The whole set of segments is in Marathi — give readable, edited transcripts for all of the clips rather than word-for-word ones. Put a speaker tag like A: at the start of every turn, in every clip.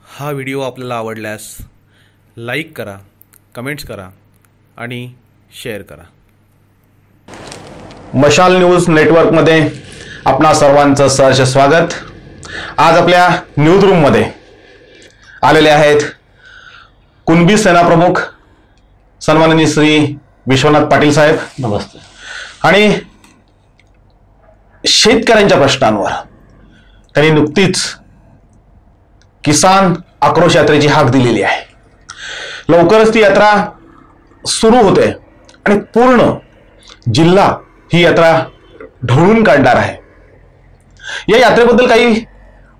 A: हा व्हिडिओ आपल्याला आवडल्यास लाईक करा, कमेंट्स करा आणि शेअर करा।
B: मशाल न्यूज नेटवर्कमध्ये आपणा सर्वांचं सहर्ष स्वागत। आज आपल्या न्यूज रूममध्ये आलेले आहेत कुणबी सेना प्रमुख सन्माननीय श्री विश्वनाथ पाटील साहेब।
C: नमस्ते।
B: आणि शेतकऱ्यांच्या प्रश्नांवर त्यांनी नुकतीच किसान आक्रोश यात्रेची हाक दिलेली आहे। लवकरच ती यात्रा सुरू होते आणि पूर्ण जिल्हा ही यात्रा ढवळून काढणार आहे। या यात्रेबद्दल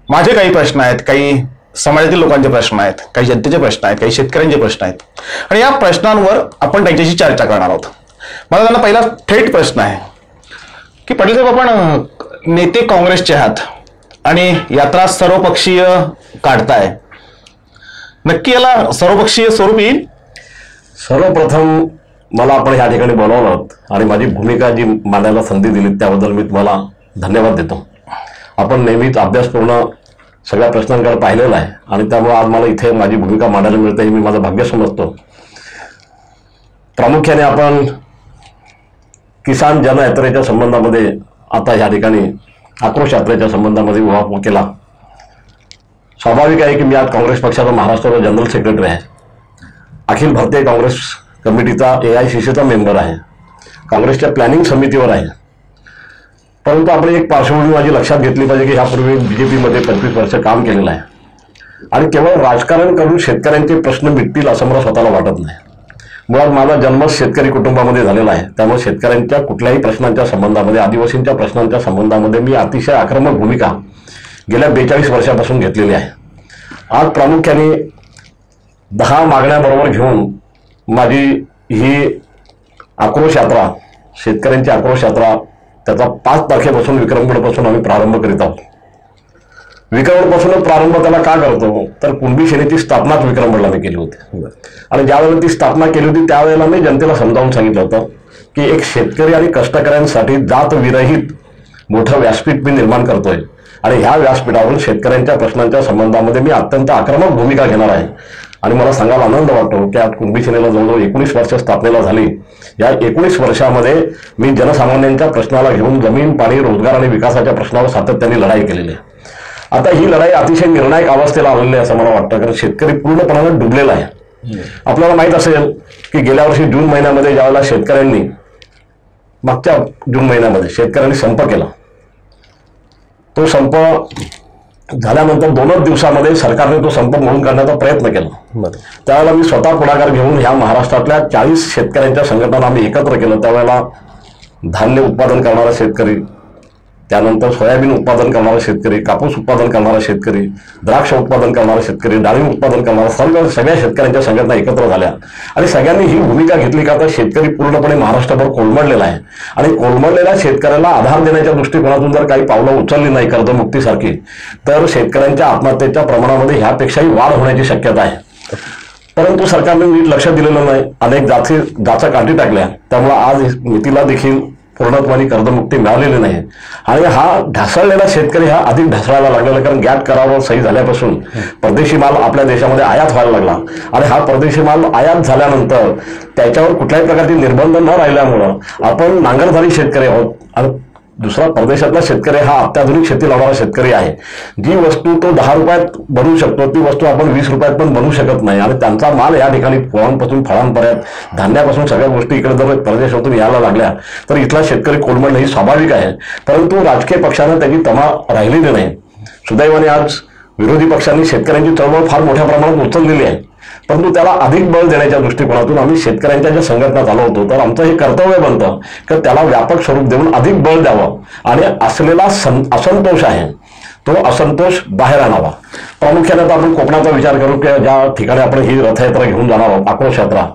B: माझे काही प्रश्न आहेत, काही समाजातील लोकांचे प्रश्न आहेत, काही जनतेचे प्रश्न आहेत, काही शेतकऱ्यांचे प्रश्न आहेत आणि या प्रश्नांवर आपण त्यांच्याशी चर्चा करणार आहोत। मला त्यांना पहिला थेट प्रश्न आहे की पाटील साहेब, आपण नेते काँग्रेसचे आहात आणि यात्रा सर्वपक्षीय काढताय, नक्की याला सर्वपक्षीय स्वरूप येईल?
C: सर्वप्रथम मला आपण या ठिकाणी बोलावलं आणि माझी भूमिका जी मांडायला संधी दिली त्याबद्दल मी तुम्हाला धन्यवाद देतो। आपण नेहमीच अभ्यासपूर्ण सगळ्या प्रश्नांकडे पाहिलेला आहे आणि त्यामुळे आज मला इथे माझी भूमिका मांडायला मिळते हे मी माझं भाग्य समजतो। प्रामुख्याने आपण किसान जनयात्रेच्या संबंधामध्ये आता या ठिकाणी आक्रोश यात्रेच्या संबंधामध्ये उहापोह केला। स्वाभाविक आहे की मी आज काँग्रेस पक्षाचा महाराष्ट्राचा जनरल सेक्रेटरी आहे, अखिल भारतीय काँग्रेस कमिटीचा AICCचा मेंबर आहे, काँग्रेसच्या प्लॅनिंग समितीवर आहे। परंतु आपण एक पार्श्वभूमी माझी लक्षात घेतली पाहिजे की ह्यापूर्वी BJP मध्ये 25 वर्ष काम केलेलं आहे आणि केवळ राजकारण करून शेतकऱ्यांचे प्रश्न मिटतील असं मला स्वतःला वाटत नाही। मुळात माझा जन्मच शेतकरी कुटुंबामध्ये झालेला आहे, त्यामुळे शेतकऱ्यांच्या कुठल्याही प्रश्नांच्या संबंधामध्ये, आदिवासींच्या प्रश्नांच्या संबंधामध्ये मी अतिशय आक्रमक भूमिका गेल्या 42 वर्षापासून घेतलेली आहे। आज प्रामुख्याने 10 मागण्याबरोबर घेऊन माझी ही आक्रोश यात्रा, शेतकऱ्यांची आक्रोश यात्रा, त्याचा 5 तारखेपासून विक्रमगडपासून आम्ही प्रारंभ करीत आहोत। विक्रमगडपासूनच प्रारंभ त्याला का करतो तर कुणबी सेनेची स्थापनाच विक्रमगडला मी केली होती आणि ज्यावेळेला ती स्थापना केली होती त्यावेळेला मी जनतेला समजावून सांगितलं होतं की एक शेतकरी आणि कष्टकऱ्यांसाठी जात विरहित मोठं व्यासपीठ मी निर्माण करतोय आणि ह्या व्यासपीठावरून शेतकऱ्यांच्या प्रश्नांच्या संबंधामध्ये मी अत्यंत आक्रमक भूमिका घेणार आहे। आणि मला सांगायला आनंद वाटतो की आज कुणबी सेनेला जवळजवळ 19 वर्ष स्थापनेला झाली। या 19 वर्षामध्ये मी जनसामान्यांच्या प्रश्नाला घेऊन जमीन, पाणी, रोजगार आणि विकासाच्या प्रश्नावर सातत्याने लढाई केलेली आहे। आता ही लढाई अतिशय निर्णायक अवस्थेला आलेली आहे असं मला वाटतं, कारण शेतकरी पूर्णपणे डुबलेला आहे। आपल्याला माहित असेल की गेल्या वर्षी जून महिन्यामध्ये ज्यावेळेला शेतकऱ्यांनी, मागच्या जून महिन्यामध्ये शेतकऱ्यांनी संप केला, तो संप झाल्यानंतर 2च दिवसामध्ये सरकारने तो संप मोडून काढण्याचा प्रयत्न केला। त्यावेळेला मी स्वतः पुढाकार घेऊन ह्या महाराष्ट्रातल्या 40 शेतकऱ्यांच्या संघटना आम्ही एकत्र केलं। त्यावेळेला धान्य उत्पादन करणारा शेतकरी, त्यानंतर सोयाबीन उत्पादन करणारा शेतकरी, कापूस उत्पादन करणारा शेतकरी, द्राक्ष उत्पादन करणारा शेतकरी, डाळिंब उत्पादन करणारा सगळ्या शेतकऱ्यांच्या संघटना एकत्र झाल्या आणि सगळ्यांनी ही भूमिका घेतली का आता शेतकरी पूर्णपणे महाराष्ट्रभर कोलमडलेला आहे आणि कोलमडलेल्या शेतकऱ्याला आधार देण्याच्या दृष्टिकोनातून जर काही पावलं उचलली नाही कर्जमुक्तीसारखी तर शेतकऱ्यांच्या आत्महत्येच्या प्रमाणामध्ये ह्यापेक्षाही वाढ होण्याची शक्यता आहे। परंतु सरकारने नीट लक्ष दिलेलं नाही, अनेक जाचा काठी टाकल्या, त्यामुळे आज मितीला देखील पूर्णत्वाने कर्जमुक्ती मिळालेली नाही आणि हा ढासळलेला शेतकरी हा अधिक ढासळायला लागलेला, कारण गॅट करार सही झाल्यापासून परदेशी माल आपल्या देशामध्ये आयात व्हायला लागला आणि हा परदेशी माल आयात झाल्यानंतर त्याच्यावर कुठल्याही प्रकारचे निर्बंध न राहिल्यामुळं आपण नांगरधारी शेतकरी आहोत आणि दुसरा परदेशातला शेतकरी हा अत्याधुनिक शेती लावणारा शेतकरी आहे। जी वस्तू तो 10 रुपयात बनवू शकतो ती वस्तू आपण 20 रुपयात पण बनवू शकत नाही आणि त्यांचा माल या ठिकाणी फळांपासून फळांपर्यंत, धान्यापासून सगळ्या गोष्टी इकडे जर परदेशातून यायला लागल्या तर इथला शेतकरी कोलमडणं ही स्वाभाविक आहे। परंतु राजकीय पक्षानं त्याची तमा राहिलेली नाही। सुदैवाने आज विरोधी पक्षांनी शेतकऱ्यांची चळवळ फार मोठ्या प्रमाणात उचललेली आहे, परंतु त्याला अधिक बळ देण्याच्या दृष्टिकोनातून आम्ही शेतकऱ्यांच्या ज्या संघटना चालवतो तर आमचं हे कर्तव्य बनतं की त्याला व्यापक स्वरूप देऊन अधिक बळ द्यावं आणि असलेला असंतोष आहे तो असंतोष बाहेर आणावा। प्रामुख्याने आता आपण कोकणाचा विचार करू की ज्या ठिकाणी आपण ही रथयात्रा घेऊन जाणार आहोत, आक्रोश यात्रा,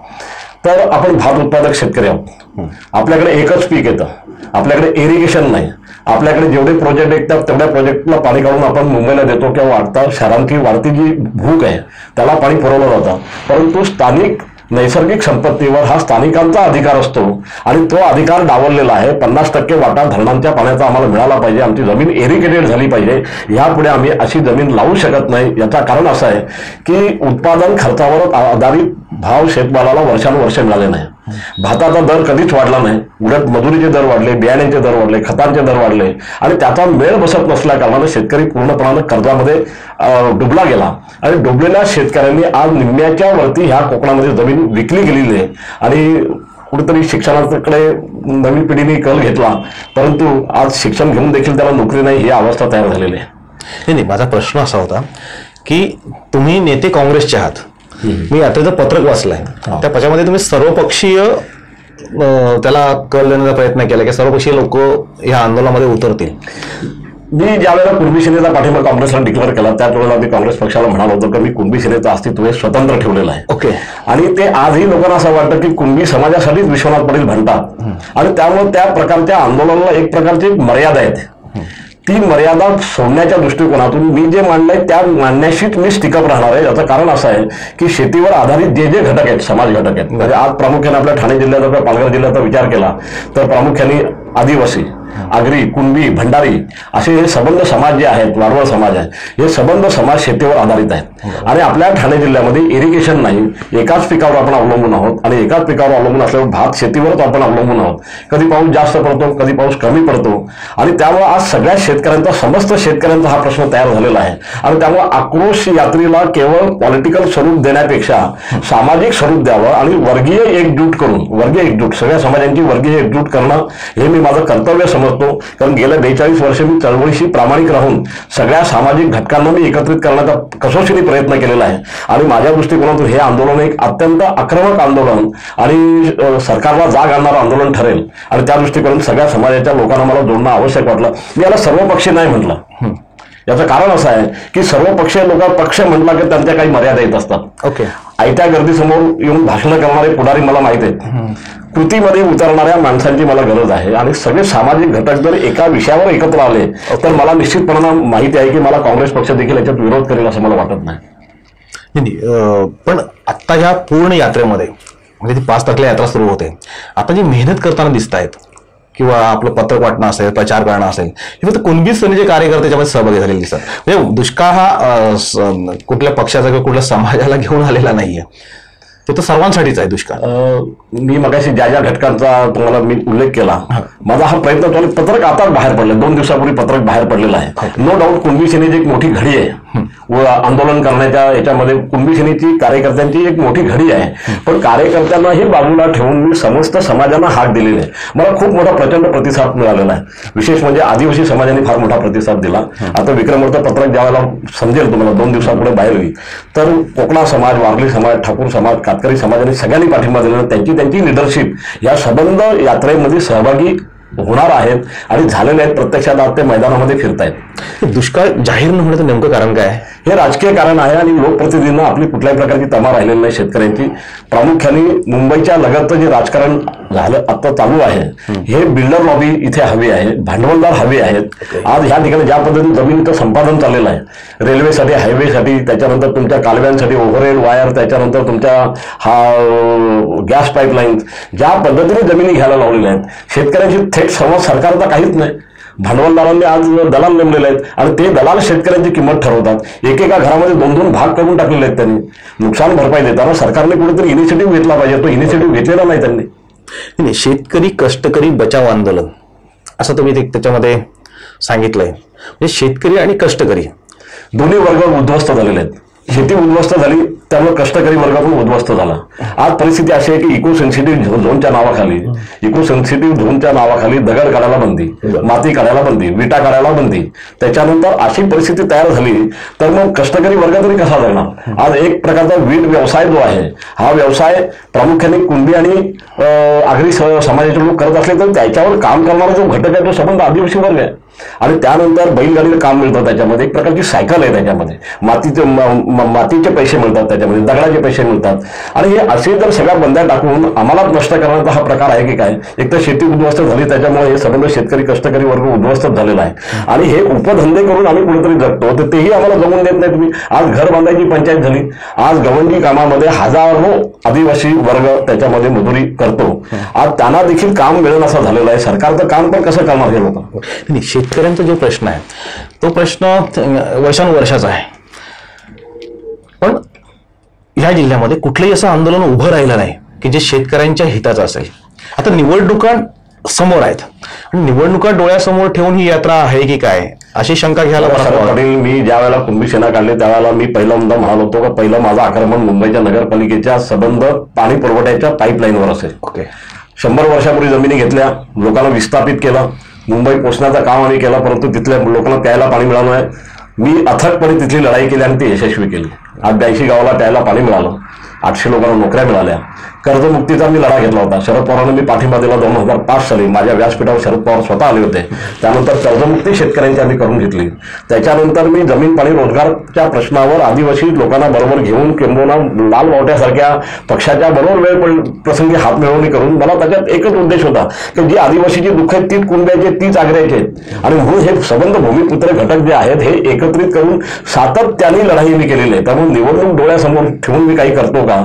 C: तर आपण भात उत्पादक शेतकरी आहोत। आपल्याकडे एकच पीक येतं, आपल्याकडे इरिगेशन नाही, आपल्याकडे जेवढे प्रोजेक्ट येतात तेवढ्या प्रोजेक्टला पाणी काढून आपण मुंबईला देतो किंवा शहरांची वाढती जी भूक आहे त्याला पाणी पुरवलं जातं, परंतु स्थानिक नैसर्गिक संपत्तीवर हा स्थानिकांचा अधिकार असतो आणि तो अधिकार डावललेला आहे. 50% वाटा धरणांच्या पाण्याचा आम्हाला मिळाला पाहिजे, आमची जमीन एरिकेटेड झाली पाहिजे. यापुढे आम्ही अशी जमीन लावू शकत नाही. याचं कारण असं आहे की उत्पादन खर्चावर आधारित भाव शेतमालाला वर्षानुवर्ष मिळाले नाही. भाताचा दर कधीच वाढला नाही, उलट मजुरीचे दर वाढले, बियाण्यांचे दर वाढले, खतांचे दर वाढले आणि त्याचा मेळ बसत नसल्या कारणाने शेतकरी पूर्णपणाने कर्जामध्ये डुबला गेला. आणि डुबलेल्या शेतकऱ्यांनी आज निम्म्याच्या वरती ह्या कोकणामध्ये जमीन विकली गेलेली आहे. आणि कुठेतरी शिक्षणाकडे नवीन पिढीने कल घेतला, परंतु आज शिक्षण घेऊन देखील त्याला नोकरी नाही, ही अवस्था तयार झालेली आहे.
B: नाही, माझा प्रश्न असा होता की तुम्ही नेते काँग्रेसचे आहात. मी यात्रेचं पत्रक वाचलंय, त्या पक्षामध्ये तुम्ही सर्वपक्षीय त्याला कल देण्याचा प्रयत्न केला की सर्वपक्षीय लोक या आंदोलनामध्ये उतरतील.
C: मी ज्या वेळेला कुणबी सेनेचा पाठिंबा काँग्रेसला डिक्लेअर केला त्याच वेळेला मी काँग्रेस पक्षाला म्हणालो होतो की मी कुणबी सेनेचं अस्तित्व स्वतंत्र ठेवलेलं आहे.
B: ओके.
C: आणि ते आजही लोकांना असं वाटतं की कुणबी समाजासाठीच विश्वनाथ पाटील म्हणतात आणि त्यामुळे त्या प्रकारच्या आंदोलनाला एक प्रकारची मर्यादा आहे. ती मर्यादा सोडण्याच्या दृष्टिकोनातून मी जे मांडलंय त्या मांडण्याशीच मी स्टिकअप राहणार आहे. याचं कारण असं आहे की शेतीवर आधारित जे जे घटक आहेत, समाज घटक आहेत, म्हणजे आज प्रामुख्याने आपल्या ठाणे जिल्ह्याचा किंवा पालघर जिल्ह्याचा विचार केला तर प्रामुख्याने आदिवासी, आगरी, कुणबी, भंडारी असे हे सबंध समाज जे आहेत, वाडवळ समाज आहे, हे सबंध समाज शेतीवर आधारित आहेत. आणि आपल्या ठाणे जिल्ह्यामध्ये इरिगेशन नाही, एकाच पिकावर आपण अवलंबून आहोत आणि एकाच पिकावर अवलंबून असल्यावर भात शेतीवरच आपण अवलंबून आहोत. कधी पाऊस जास्त पडतो, कधी पाऊस कमी पडतो आणि त्यामुळे आज सगळ्या शेतकऱ्यांचा, समस्त शेतकऱ्यांचा हा प्रश्न तयार झालेला आहे. आणि त्यामुळे आक्रोश यात्रेला केवळ पॉलिटिकल स्वरूप देण्यापेक्षा सामाजिक स्वरूप द्यावं आणि वर्गीय एकजूट करून, वर्गीय एकजूट, सगळ्या समाजांची वर्गीय एकजूट करणं हे मी माझं कर्तव्य समजतो. कारण गेल्या 42 वर्ष मी चळवळीशी प्रामाणिक राहून सगळ्या सामाजिक घटकांना मी एकत्रित करण्याचा कसोशीने प्रयत्न केलेला आहे. आणि माझ्या दृष्टिकोनातून हे आंदोलन एक अत्यंत आक्रमक आंदोलन आणि सरकारला जाग आणणारं आंदोलन ठरेल. आणि त्या दृष्टिकोनातून सगळ्या समाजाच्या लोकांना मला जोडणं आवश्यक वाटलं. मी याला सर्वपक्षीय नाही म्हटलं. याचं कारण असं आहे की सर्वपक्षीय लोक पक्ष म्हटला की त्यांच्या काही मर्यादा येत असतात.
B: ओके.
C: आयत्या गर्दीसमोर येऊन भाषणं करणारे पुढारी मला माहित आहेत. कृतीमध्ये उतरणाऱ्या माणसांची मला गरज आहे. आणि सगळे सामाजिक घटक जर एका विषयावर एकत्र आले तर मला निश्चितपणे माहिती आहे की मला काँग्रेस पक्ष देखील याच्यात विरोध करेल असं मला वाटत नाही.
B: पण आता ह्या पूर्ण यात्रेमध्ये म्हणजे ती 5 तारखेला यात्रा सुरू होते, आता जी मेहनत करताना दिसत आहेत किंवा आपलं पत्रक वाटणं असेल, प्रचार करणं असेल, हे फक्त कुणबी सेनेचे कार्यकर्ते त्याच्यामध्ये सहभागी झालेले दिसतात. म्हणजे दुष्काळ हा कुठल्या पक्षाचा किंवा कुठल्या समाजाला घेऊन आलेला नाहीये, ते तर सर्वांसाठीच आहे दुष्काळ.
C: मी मगाशी ज्या ज्या घटकांचा तुम्हाला मी उल्लेख केला, माझा हा प्रयत्न चालू. पत्रक आता बाहेर पडलं, 2 दिवसापूर्वी पत्रक बाहेर पडलेलं आहे. नो डाऊट कुणबी सेनेची एक मोठी घडी आहे व आंदोलन करण्याच्या याच्यामध्ये कुणबी सेनेची कार्यकर्त्यांची एक मोठी घडी आहे. पण कार्यकर्त्यांनाही बाजूला ठेवून मी समस्त समाजांना हाक दिलेली आहे. मला खूप मोठा प्रचंड प्रतिसाद मिळालेला आहे. विशेष म्हणजे आदिवासी समाजाने फार मोठा प्रतिसाद दिला. आता विक्रमोर्त पत्रक ज्यावेळेला समजेल तुम्हाला 2 दिवसापुढे बाहेर होईल तर कोकणा समाज, वारली समाज, ठाकूर समाज, कातकरी समाजाने सगळ्यांनी पाठिंबा दिला. त्यांची लिडरशिप या सबंध यात्रेमध्ये सहभागी होणार आहेत आणि झालेले आहेत. प्रत्यक्षात आज ते मैदानामध्ये फिरतायत.
B: दुष्काळ जाहीर न होण्याचं नेमकं कारण काय?
C: हे राजकीय कारण आहे आणि लोकप्रतिनिधींना आपली कुठल्याही प्रकारची तमा राहिलेली नाही शेतकऱ्यांची. प्रामुख्याने मुंबईच्या लगतचं जे राजकारण झालं आता चालू आहे, हे बिल्डर लॉबी इथे हवी आहे, भांडवलदार हवे आहेत. आज ह्या ठिकाणी ज्या पद्धतीने जमिनीचं संपादन चाललेलं आहे, रेल्वेसाठी, हायवेसाठी, त्याच्यानंतर तुमच्या कालव्यांसाठी ओव्हरहेड वायर, त्याच्यानंतर तुमच्या हा गॅस पाईपलाईन, ज्या पद्धतीने जमिनी घ्यायला लावलेल्या आहेत, शेतकऱ्यांशी थेट संवाद सरकारचा काहीच नाही. भांडवलदारांनी आज दलाल नेमलेले आहेत आणि ते दलाल शेतकऱ्यांची किंमत ठरवतात. एकेका घरामध्ये 2-2 भाग करून टाकलेले आहेत त्यांनी. नुकसान भरपाई देताना सरकारने कुठेतरी इनिशिएटिव्ह घेतला पाहिजे. तो इनिशिएटिव्ह घेतलेला नाही त्यांनी.
B: शेतकरी कष्टकरी बचाव आंदोलन असं तुम्ही त्याच्यामध्ये सांगितलंय. म्हणजे शेतकरी आणि कष्टकरी
C: दोन्ही वर्ग उद्ध्वस्त झालेले आहेत. शेती उद्ध्वस्त झाली त्यामुळे कष्टकरी वर्ग पण उद्ध्वस्त झाला. आज परिस्थिती अशी आहे की इको सेन्सिटिव्ह झोनच्या नावाखाली दगड काढायला बंदी, माती काढायला बंदी, विटा काढायला बंदी. त्याच्यानंतर अशी परिस्थिती तयार झाली तर मग कष्टकरी वर्ग तरी कसा जगणार? आज एक प्रकारचा वीट व्यवसाय जो आहे, हा व्यवसाय प्रामुख्याने कुणबी आणि आगरी समाजाचे लोक करत असले तर त्याच्यावर काम करणारा जो घटक आहे तो संबंध आदिवासी वर्ग आहे. आणि त्यानंतर बैलगाडीला काम मिळतं, त्याच्यामध्ये एक प्रकारची सायकल आहे, त्याच्यामध्ये मातीचे पैसे मिळतात, त्याच्यामध्ये दगडाचे पैसे मिळतात. आणि हे असे जर सगळ्या बंद्या टाकून आम्हाला नष्ट करण्याचा हा प्रकार आहे की काय? एक तर शेती उद्ध्वस्त झाली, त्याच्यामुळे हे सर्व शेतकरी कष्टकरी वर्ग उद्ध्वस्त झालेला आहे. आणि हे उपधंदे करून आम्ही कुठेतरी जगतो, तर तेही आम्हाला जमून देत नाही तुम्ही. आज घर बांधायची पंचायत झाली, आज गवंडी कामामध्ये हजारो आदिवासी वर्ग त्याच्यामध्ये मजुरी करतो. आज त्यांना देखील काम मिळेल असं झालेलं आहे. सरकारचं काम पण कसं करणार हे लोक?
B: शेतकऱ्यांचा जो प्रश्न आहे तो प्रश्न वर्षानुवर्षाचा आहे, पण ह्या जिल्ह्यामध्ये कुठलंही असं आंदोलन उभं राहिलं नाही की जे शेतकऱ्यांच्या हिताचं असेल. आता निवडणुका समोर आहेत आणि निवडणुका डोळ्यासमोर ठेवून ही यात्रा आहे की काय अशी शंका घ्यायला
C: पाटील, मी ज्या वेळेला कुंभी सेना काढली त्यावेळेला मी पहिल्यांदा म्हणालो होतो का पहिलं माझं आक्रमण मुंबईच्या नगरपालिकेच्या संबंध पाणी पुरवठ्याच्या पाईपलाईनवर असेल. 100 वर्षापूर्वी जमिनी घेतल्या, लोकांना विस्थापित केलं, मुंबई पोचण्याचं काम आम्ही केलं, परंतु तिथल्या लोकांना प्यायला पाणी मिळालं नाही. मी अथकपणे तिथली लढाई केली आणि ती यशस्वी केली. आज 82 गावाला प्यायला पाणी मिळालं, 800 लोकांना नोकऱ्या मिळाल्या. कर्जमुक्तीचा मी लढा घेतला होता. शरद पवारांना मी पाठिंबा दिला 2005 साली. माझ्या व्यासपीठावर शरद पवार स्वतः आले होते. त्यानंतर कर्जमुक्ती शेतकऱ्यांची आम्ही करून घेतली. त्याच्यानंतर मी जमीन पाणी रोजगारच्या प्रश्नावर आदिवासी लोकांना बरोबर घेऊन किंबहुना लाल बावट्यासारख्या पक्षाच्या बरोबर वेळ प्रसंगी हात मिळवणी करून मला त्याच्यात एकच उद्देश होता की जी आदिवासीची दुःख आहेत तीच कुणब्याची तीच आग्र्याची आहेत आणि म्हणून हे संबंध भूमिपुत्र घटक जे आहेत हे एकत्रित करून सातत्याने लढाई मी केलेली आहे. त्यामुळे निवडणूक डोळ्यासमोर ठेवून मी काही करतो का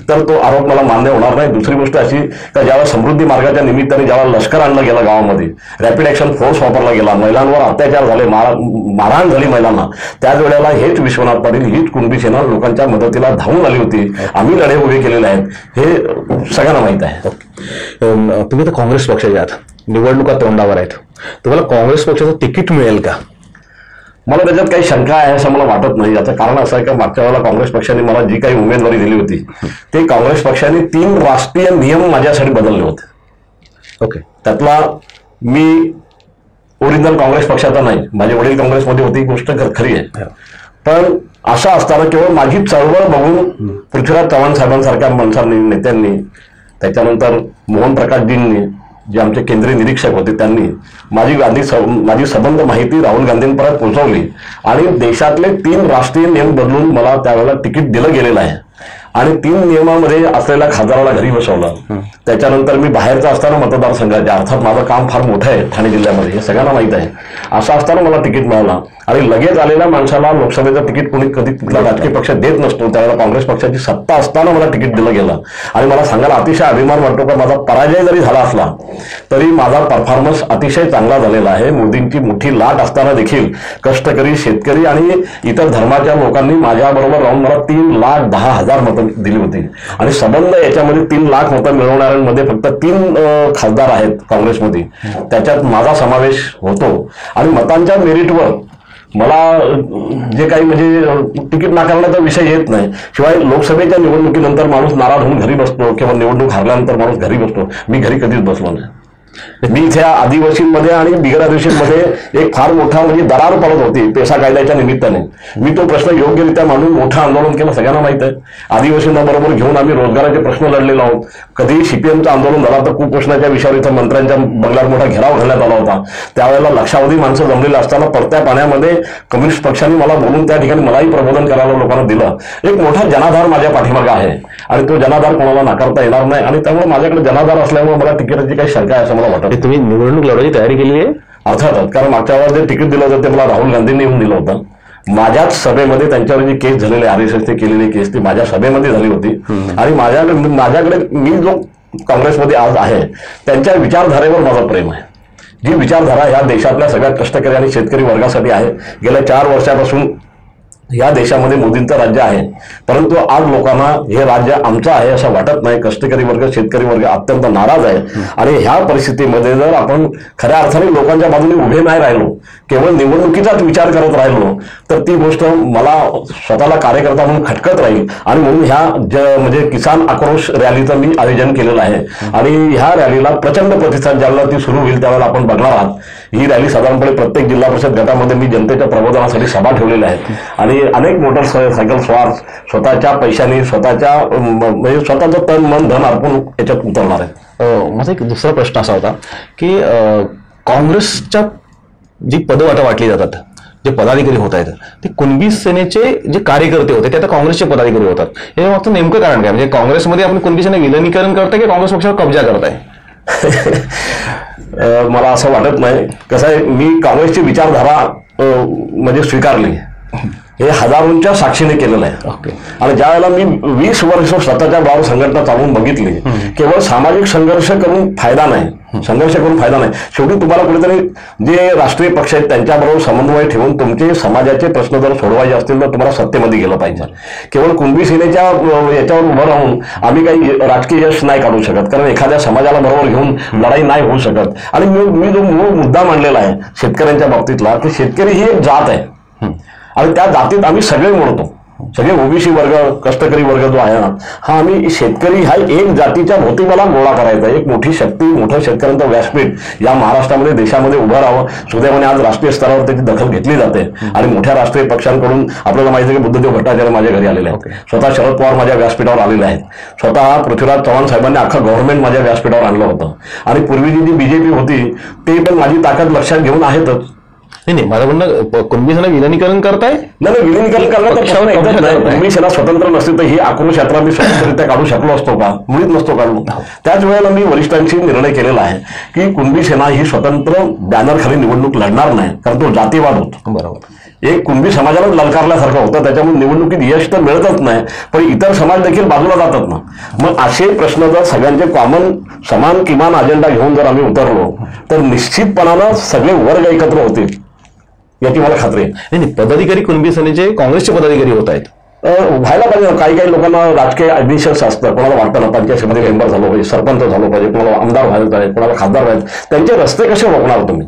C: तर तो आरोप मला मान्य होणार नाही. दुसरी गोष्ट अशी का ज्यावेळेला समृद्धी मार्गाच्या निमित्ताने ज्यावेळेला लष्कर आणलं गेलं गावामध्ये, रॅपिड ऍक्शन फोर्स वापरला गेला, महिलांवर अत्याचार झाले, मारहाण झाली महिलांना, त्याच वेळेला हेच विश्वनाथ पाटील हीच कुणबी सेना लोकांच्या मदतीला धावून आली होती. आम्ही लढे उभे केलेले आहेत हे सगळ्यांना माहित आहे.
B: तुम्ही तर काँग्रेस पक्षाचे आहात, निवडणुका तोंडावर आहेत, तुम्हाला काँग्रेस पक्षाचं तिकीट मिळेल का?
C: मला त्याच्यात काही शंका आहे असं मला वाटत नाही. याचं कारण असं आहे की मागच्या वेळेला काँग्रेस पक्षाने मला जी काही उमेदवारी दिली होती ते काँग्रेस पक्षाने 3 राष्ट्रीय नियम माझ्यासाठी बदलले होते.
B: ओके,
C: त्यातला मी ओरिजिनल काँग्रेस पक्षाचा नाही, माझे वडील काँग्रेसमध्ये होती, गोष्ट खरी आहे. पण असं असताना केवळ माझी चळवळ बघून पृथ्वीराज चव्हाण साहेबांसारख्या माणसांनी, नेत्यांनी, त्याच्यानंतर मोहन प्रकाशजींनी, जे आमचे केंद्रीय निरीक्षक होते, त्यांनी माझी संबंध माहिती राहुल गांधींपर्यंत पोहोचवली आणि देशातले 3 राष्ट्रीय नियम बदलून मला त्यावेळेला तिकीट दिलं गेलेलं आहे. आणि 3 नियमामध्ये असलेल्या खासदाराला घरी बसवलं. त्याच्यानंतर मी बाहेरचा असताना मतदारसंघाचे, अर्थात माझं काम फार मोठं आहे ठाणे जिल्ह्यामध्ये, हे सगळ्यांना माहित आहे. असं असताना मला तिकीट मिळालं आणि लगेच आलेल्या माणसाला लोकसभेचं तिकीट कोणी कधी कुठला राजकीय पक्ष देत नसतो. त्यावेळेला काँग्रेस पक्षाची सत्ता असताना मला तिकीट दिलं गेलं आणि मला सांगायला अतिशय अभिमान वाटतो का माझा पराजय जरी झाला असला तरी माझा परफॉर्मन्स अतिशय चांगला झालेला आहे. मोदींची मोठी लाट असताना देखील कष्टकरी, शेतकरी आणि इतर धर्माच्या लोकांनी माझ्याबरोबर राहून मला 3,10,000 मतं दिली होती. आणि संबंध याच्यामध्ये 3 लाख मतं मिळवणाऱ्यांमध्ये फक्त 3 खासदार आहेत काँग्रेसमध्ये, त्याच्यात माझा समावेश होतो. आणि मतांच्या मेरिटवर मला जे काही म्हणजे तिकीट नाकारण्याचा विषय येत नाही. शिवाय लोकसभेच्या निवडणुकीनंतर माणूस नाराज होऊन घरी बसतो किंवा निवडणूक हारल्यानंतर माणूस घरी बसतो. मी घरी कधीच बसलो नाही. मी इथल्या आदिवासींमध्ये आणि बिगर आदिवासींमध्ये एक फार मोठा म्हणजे दरार पडत होती पेसा कायद्याच्या निमित्ताने. मी तो प्रश्न योग्यरित्या मांडून मोठं आंदोलन केलं, सगळ्यांना माहित आहे. आदिवासींना बरोबर घेऊन आम्ही रोजगाराचे प्रश्न लढलेलो आहोत. कधी सीपीएमचं आंदोलन झाला तर कुपोषणाच्या विषयावर इथं मंत्र्यांच्या बंगल्यावर मोठा घेराव घालण्यात आला होता. त्यावेळेला लक्षावधी माणसं जमलेली असताना परत्या पाण्यामध्ये कम्युनिस्ट पक्षाने मला बोलून त्या ठिकाणी मलाही प्रबोधन करायला लोकांना दिलं. एक मोठा जनाधार माझ्या पाठीमागे आहे आणि तो जनाधार कोणाला नाकारता येणार नाही. आणि त्यामुळे माझ्याकडे जनाधार असल्यामुळे मला तिकीटाची काही शंका आहे असं मला वाटतं.
B: तुम्ही निवडणूक लढवायची तयारी केली आहे?
C: अर्थातच, कारण मागच्या वेळेला जे तिकीट दिलं होतं ते मला राहुल गांधींनी येऊन दिलं होतं. माझ्याच सभेमध्ये त्यांच्यावर जी केस झालेली RSSने केलेली केस ती माझ्या सभेमध्ये झाली होती. आणि माझ्याकडे मी जो काँग्रेसमध्ये आज आहे त्यांच्या विचारधारेवर माझं प्रेम आहे. जी विचारधारा ह्या देशातल्या सगळ्या कष्टकरी आणि शेतकरी वर्गासाठी आहे. गेल्या 4 वर्षापासून या देशामध्ये मोदींचं राज्य आहे, परंतु आज लोकांना हे राज्य आमचं आहे असं वाटत नाही. कष्टकरी वर्ग, शेतकरी वर्ग अत्यंत नाराज आहे. आणि ह्या परिस्थितीमध्ये जर आपण खऱ्या अर्थाने लोकांच्या बाजूने उभे नाही राहिलो, केवळ निवडणुकीचाच विचार करत राहिलो तर ती गोष्ट मला स्वतःला कार्यकर्ता म्हणून खटकत राहील. आणि म्हणून ह्या म्हणजे किसान आक्रोश रॅलीचं मी आयोजन केलेलं आहे. आणि ह्या रॅलीला प्रचंड प्रतिसाद ज्यावेळेला ती सुरू होईल त्यावेळेला आपण बघणार आहात. ही रॅली साधारणपणे प्रत्येक जिल्हा परिषद गटामध्ये मी जनतेच्या प्रबोधनासाठी सभा ठेवलेल्या आहेत. आणि अनेक मोटरसायकल स्वार स्वतःच्या पैशाने म्हणजे स्वतःचं तन मन धन अर्पण याच्यात उतरणार आहे.
B: माझा एक दुसरा प्रश्न असा होता की काँग्रेसच्या जी पदं आता वाटली जातात, जे पदाधिकारी होत आहेत, ते कुणबी सेनेचे जे कार्यकर्ते होते ते आता काँग्रेसचे पदाधिकारी होतात. हे मागचं नेमकं कारण काय? म्हणजे काँग्रेसमध्ये आपण कुणबी सेना विलनीकरण करताय की काँग्रेस पक्षावर कब्जा करताय?
C: मला असं वाटत नाही. कसं आहे, मी काँग्रेसची विचारधारा म्हणजे स्वीकारली, हे हजारोंच्या साक्षीने केलेलं आहे. आणि ज्या वेळेला मी 20 वर्ष स्वतःच्या बळावर संघटना चालवून बघितली, केवळ सामाजिक संघर्ष करून फायदा नाही, संघर्ष करून फायदा नाही. शेवटी तुम्हाला कुठेतरी जे राष्ट्रीय पक्ष आहेत त्यांच्याबरोबर समन्वय ठेवून तुमचे समाजाचे प्रश्न जर सोडवायचे असतील तर तुम्हाला सत्तेमध्ये गेलं पाहिजे. केवळ कुणबी सेनेच्या याच्यावर उभं राहून आम्ही काही राजकीय यश नाही काढू शकत, कारण एखाद्या समाजाला बरोबर घेऊन लढाई नाही होऊ शकत. आणि मी जो मूळ मुद्दा मांडलेला आहे शेतकऱ्यांच्या बाबतीतला, की शेतकरी ही एक जात आहे आणि त्या जातीत आम्ही सगळे मोडतो. सगळे ओबीसी वर्ग, कष्टकरी वर्ग जो आहे ना, हा आम्ही शेतकरी हा एक जातीच्या भोवती मला गोळा करायचा. एक मोठी शक्ती, मोठं शेतकऱ्यांचं व्यासपीठ या महाराष्ट्रामध्ये, देशामध्ये उभं राहावं. सुदैवाने आज राष्ट्रीय स्तरावर त्याची दखल घेतली जाते आणि मोठ्या राष्ट्रीय पक्षांकडून आपल्याला माहिती आहे की बुद्धदेव भट्टाचार्य माझ्या घरी आलेले आहेत, स्वतः शरद पवार माझ्या व्यासपीठावर आलेले आहेत, स्वतः पृथ्वीराज चव्हाण साहेबांनी अख्खं गव्हर्नमेंट माझ्या व्यासपीठावर आणलं होतं. आणि पूर्वीची जी बीजेपी होती ते पण माझी ताकद लक्षात घेऊन आहेतच.
B: नाही, माझं म्हणणं कुणबी सेना विलनीकरण करताय?
C: नाही, विलीनीकरण करण्याचा कुणबी सेना स्वतंत्र नसते तर ही आक्रोश यात्रा मी स्वतंत्ररित्या काढू शकलो असतो का? मुळीच नसतो काढलो. त्याच वेळेला मी वरिष्ठांशी निर्णय केलेला आहे की कुणबी सेना ही स्वतंत्र बॅनर खाली निवडणूक लढणार नाही, कारण तो जातीवाद होतो.
B: बरोबर,
C: एक कुणबी समाजालाच ललकारल्यासारखं होतं, त्याच्यामुळे निवडणुकीत यश तर मिळतच नाही, पण इतर समाज देखील बाजूला जातात ना. मग असे प्रश्न जर सगळ्यांचे कॉमन समान किमान अजेंडा घेऊन जर आम्ही उतरलो तर निश्चितपणानं सगळे वर्ग एकत्र होतील याची मला खात्री आहे.
B: नाही, पदाधिकारी कुणबी सेनेचे काँग्रेसचे पदाधिकारी होत आहेत.
C: व्हायला पाहिजे. काही काही लोकांना राजकीय ॲम्बिशन्स असतं, कोणाला वाटतं ना पंचायत समिती मेंबर झालो पाहिजे, सरपंच झालो पाहिजे, कोणाला आमदार व्हायला पाहिजे, कोणाला खासदार व्हायचं. त्यांचे रस्ते कसे रोखणार तुम्ही?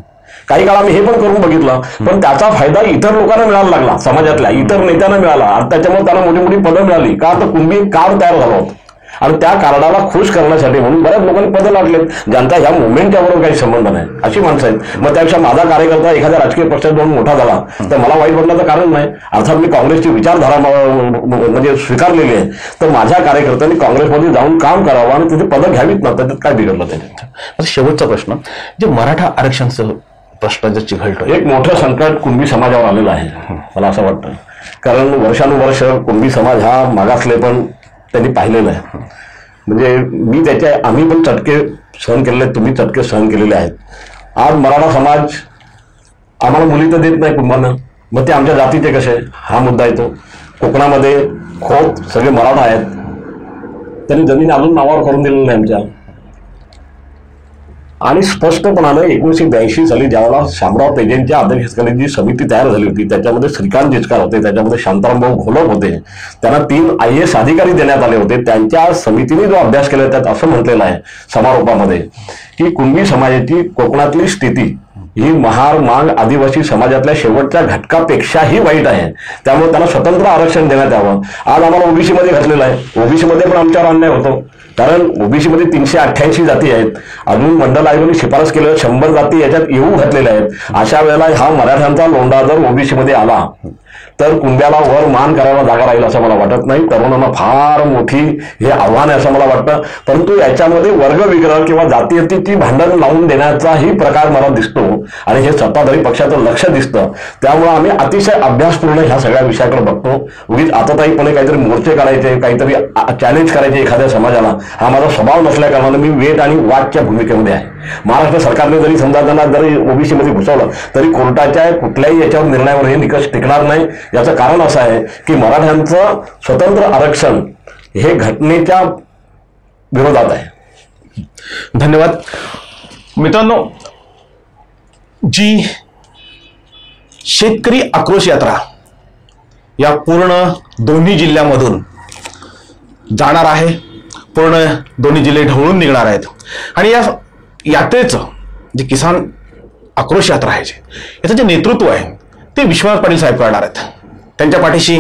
C: काही काळ आम्ही हे पण करून बघितलं, पण त्याचा फायदा इतर लोकांना मिळायला लागला, समाजातल्या इतर नेत्यांना मिळाला आणि त्याच्यामुळे त्यांना मोठी मोठी पदं मिळाली. का तर कुणबी कार्ड तयार झालं होतं आणि त्या कार्डाला खुश करण्यासाठी म्हणून बऱ्याच लोकांनी पदं लागलेत, ज्यांचा ह्या मुवमेंटच्या बरोबर काही संबंध नाही, अशी माणसं आहेत. मग त्यापेक्षा माझा कार्यकर्ता एखाद्या राजकीय पक्षात जाऊन मोठा झाला तर मला वाईट वाटण्याचं कारण नाही. अर्थात मी काँग्रेसची विचारधारा म्हणजे स्वीकारलेली आहे, तर माझ्या कार्यकर्त्यांनी काँग्रेसमध्ये जाऊन काम करावं आणि तिथे पदं घ्यावीत ना, त्याच्यात काय बिघडलं त्याच्यात.
B: शेवटचा प्रश्न, जे मराठा आरक्षणचं प्रश्न जर चिघळतो,
C: एक मोठं संकट कुणबी समाजावर आलेलं आहे मला असं वाटतं. कारण वर्षानुवर्ष कुणबी समाज हा मागासले पण त्यांनी पाहिलेलं आहे. म्हणजे मी आम्ही पण चटके सहन केलेले आहेत, तुम्ही चटके सहन केलेले आहेत. आज मराठा समाज आम्हाला मुली तर देत नाही कुटुंबांना, मग ते आमच्या जातीचे कसे, हा मुद्दा येतो. कोकणामध्ये खोत सगळे मराठा आहेत, त्यांनी जमीन अजून नावावर करून दिलेलं नाही आमच्या. आणि स्पष्टपणानं 1982 साली ज्यावेळेला शामराव पेजेंच्या अध्यक्षतेखाली जी समिती तयार झाली होती त्याच्यामध्ये श्रीकांत जिचकार होते, त्याच्यामध्ये शांतारामभाऊ घोलप होते, त्यांना 3 IAS अधिकारी देण्यात आले होते. त्यांच्या समितीने जो अभ्यास केला त्यात असं म्हटलेलं आहे समारोपामध्ये की कुणबी समाजाची कोकणातली स्थिती ही महार, मांग, आदिवासी समाजातल्या शेवटच्या घटकापेक्षाही वाईट आहे, त्यामुळे त्यांना स्वतंत्र आरक्षण देण्यात यावं. आज आम्हाला ओबीसी मध्ये घातलेलं आहे. ओबीसी मध्ये पण आमच्यावर अन्याय होतो, कारण ओबीसी मध्ये 388 जाती आहेत. अजून मंडल आयोगाने शिफारस केलेल्या 100 जाती याच्यात येऊ घातलेल्या आहेत. अशा वेळेला हा मराठ्यांचा लोंढा जर ओबीसी मध्ये आला तर कुणब्याला वर मान करायला जागा राहील असं मला वाटत नाही. तरुणांना फार मोठी हे आव्हान आहे असं मला वाटतं. परंतु याच्यामध्ये वर्गविग्रह किंवा जातीयतेची भांडण लावून देण्याचाही प्रकार मला दिसतो आणि हे सत्ताधारी पक्षाचं लक्ष दिसतं. त्यामुळे आम्ही अतिशय अभ्यासपूर्ण ह्या सगळ्या विषयाकडे बघतो. उगीच आताताईपणे काहीतरी मोर्चे काढायचे, काहीतरी चॅलेंज करायचे एखाद्या समाजाला, हा माझा स्वभाव नसल्या कारणाने मी वेट आणि वाटच्या भूमिकेमध्ये आहे. महाराष्ट्र सरकारने जरी समजा त्यांना जरी ओबीसी मध्ये घुसवलं तरी कोर्टाच्या कुठल्याही याच्यावर निर्णयावर हे निकष टिकणार नाही. याचं कारण असं आहे की मराठ्यांचं स्वतंत्र आरक्षण हे घटनेच्या विरोधात आहे.
B: धन्यवाद मित्रांनो. जी शेतकरी आक्रोश यात्रा या पूर्ण दोन्ही जिल्ह्यामधून जाणार आहे, पूर्ण दोन्ही जिल्हे ढवळून निघणार आहेत आणि या यात्रेचं जे किसान आक्रोश यात्रा आहे याचं जे नेतृत्व आहे ते विश्वनाथ पाटील साहेब करणार आहेत. त्यांच्या पाठीशी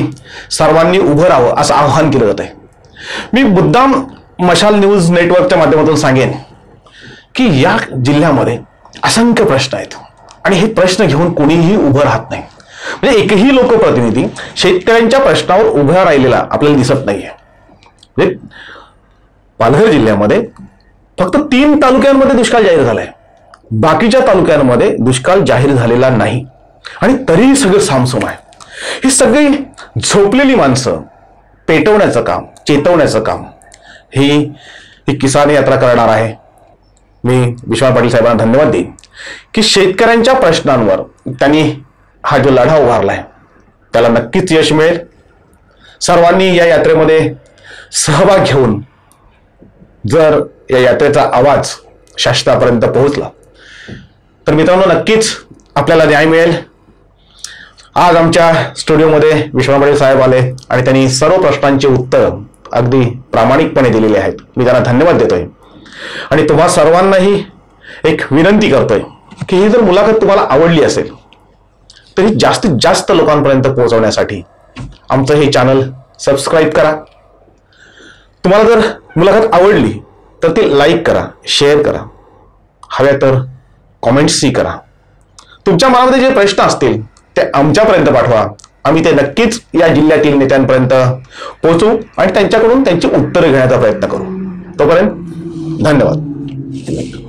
B: सर्वांनी उभं राहावं असं आवाहन केलं जात आहे. मी मुद्दाम मशाल न्यूज नेटवर्कच्या माध्यमातून सांगेन की या जिल्ह्यामध्ये असंख्य प्रश्न आहेत आणि हे प्रश्न घेऊन कोणीही उभं राहत नाही. म्हणजे एकही लोकप्रतिनिधी शेतकऱ्यांच्या प्रश्नावर उभा राहिलेला आपल्याला दिसत नाहीये. पालघर जिल्ह्यामध्ये फक्त 3 तालुक्यांमध्ये दुष्काळ जाहीर झालाय. बाकीच्या तालुक्यांमध्ये दुष्काळ जाहीर झालेला नाही आणि तरीही सगळं सामसूम आहे. ही सगळी झोपलेली माणसं पेटवण्याचं काम, चेतवण्याचं काम ही किसान यात्रा करणार आहे. मी विश्वास पाटील साहेबांना धन्यवाद देईन की शेतकऱ्यांच्या प्रश्नांवर त्यांनी हा जो लढा उभारलाय त्याला नक्कीच यश मिळेल. सर्वांनी या यात्रेमध्ये सहभाग घेऊन जर या यात्रेचा आवाज शासनापर्यंत पोहोचला तर मित्रांनो नक्कीच आपल्याला न्याय मिळेल. आज आमच्या स्टुडिओमध्ये विश्वास पाटील साहेब आले आणि त्यांनी सर्व प्रश्नांची उत्तर अगदी प्रामाणिकपणे दिलेली आहेत. मी त्यांना धन्यवाद देतोय आणि तुम्हा सर्वांनाही एक विनंती करतोय की ही जर मुलाखत तुम्हाला आवडली असेल तरी जास्तीत जास्त लोकांपर्यंत पोहोचवण्यासाठी आमचं हे चॅनल सबस्क्राईब करा. तुम्हाला जर मुलाखत आवडली तर ती लाईक करा, शेअर करा, हव्या तर कॉमेंट्सही करा. तुमच्या मनामध्ये जे प्रश्न असतील ते आमच्यापर्यंत पाठवा. आम्ही ते नक्कीच या जिल्ह्यातील नेत्यांपर्यंत पोहोचवू आणि त्यांच्याकडून त्यांची उत्तरं घेण्याचा प्रयत्न करू. तोपर्यंत धन्यवाद.